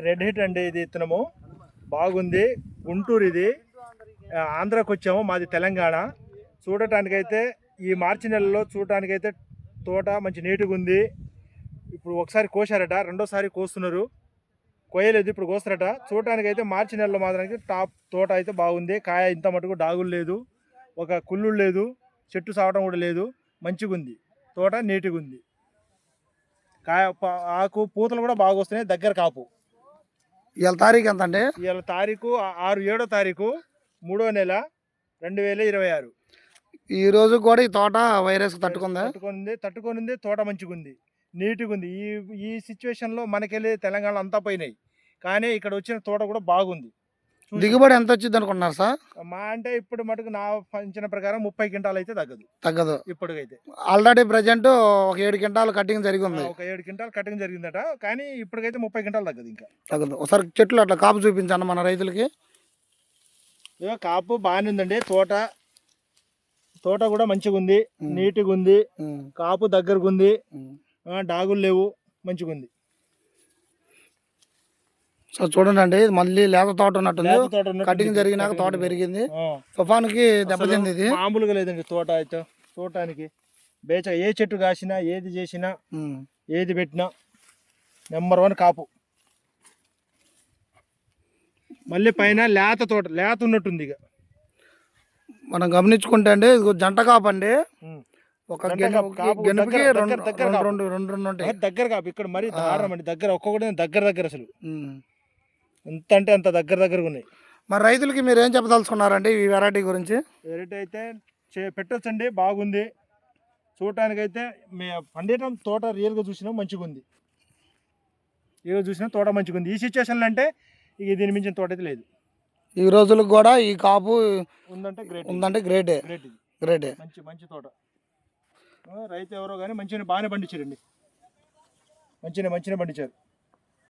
Red hit అండి. ఇది ఇత్తనము బాగుంది. గుంటూరు ఇది. ఆంధ్రాకి వచ్చాము, మాది తెలంగాణ. చూడటానికైతే ఈ మార్చి నెలలో చూడటానికైతే తోట మంచి నీట్గా ఉంది. ఇప్పుడు ఒకసారి కోసారట, రెండోసారి కోస్తున్నారు. కోయలేదు, ఇప్పుడు కోస్తారట. చూడటానికైతే మార్చి నెలలో మాత్రానికి టాప్ తోట అయితే బాగుంది. కాయ ఇంత మటుకు డాగులు లేదు, ఒక కుళ్ళు లేదు, చెట్టు సావటం కూడా లేదు. మంచిగా ఉంది తోట, నీట్గా ఉంది. కాయ ఆకు పూతలు కూడా బాగా వస్తున్నాయి. దగ్గర కాపు. ఇవాళ తారీఖు ఎంత అండి? ఇవాళ తారీఖు 7వ తారీఖు 3వ నెల 2026. ఈ రోజు కూడా ఈ తోట వైరస్ తట్టుకొనింది. తోట మంచిగా ఉంది, నీట్గా ఉంది. ఈ సిచ్యువేషన్లో మనకెళ్ళి తెలంగాణ అంతా పోయినాయి, కానీ ఇక్కడ వచ్చిన తోట కూడా బాగుంది. దిగుబడి ఎంత వచ్చింది అనుకుంటున్నారు సార్? మా అంటే ఇప్పుడు మటుకు నా పంచిన ప్రకారం 30 క్వింటాలు అయితే తగ్గదు ఇప్పటికైతే. ఆల్రెడీ ప్రజెంట్ ఒక 7 క్వింటాలు కటింగ్ జరిగి ఉంది. ఒక 7 క్వింటాలు కటింగ్ జరిగిందట, కానీ ఇప్పటికైతే 30 క్వింటాలు తగ్గదు. ఇంకా తగ్గదు. ఒకసారి చెట్లు అట్లా కాపు చూపించండి మన రైతులకి. కాపు బాగానే ఉందండి. తోట కూడా మంచిగా ఉంది, నీట్గా ఉంది. కాపు దగ్గరకు ఉంది, డాగులు లేవు, మంచిగా ఉంది. సో చూడండి, మళ్ళీ లేత తోట ఉన్నట్టుంది. కటింగ్ జరిగినాక తోట పెరిగింది. తుఫాన్కి దెబ్బతింది. ఇది మామూలుగా లేదండి తోట అయితే. చూడటానికి బేచ ఏ చెట్టు కాసినా, ఏది చేసినా, ఏది పెట్టినా నెంబర్ 1 కాపు. మళ్ళీ పైన లేత ఉన్నట్టుంది. ఇక మనం గమనించుకుంటే అండి, జంట కాపు అండి. ఒక గెనుపుకి రెండు ఉంటాయి. దగ్గర కాపు. ఇక్కడ మరి దారుణం అండి. దగ్గర ఒక్కొక్కటి దగ్గర అసలు ఎంత అంటే అంత దగ్గరగా ఉన్నాయి. మరి రైతులకి మీరు ఏం చెప్పదలుచుకున్నారండి ఈ వెరైటీ గురించి? వెరైటీ అయితే పెట్టొచ్చండి, బాగుంది. చూడటానికైతే పండేయటం తోట రియల్గా చూసినా మంచిగా ఉంది. తోట మంచిగా ఉంది. ఈ సిచ్యువేషన్లో అంటే ఇక దీని మించిన తోట అయితే లేదు. ఈ రోజులకు కూడా ఈ కాపు ఉందంటే గ్రేటే. మంచి తోట. రైతు ఎవరో కానీ బాగానే పండించారండి. మంచిగా పండించారు.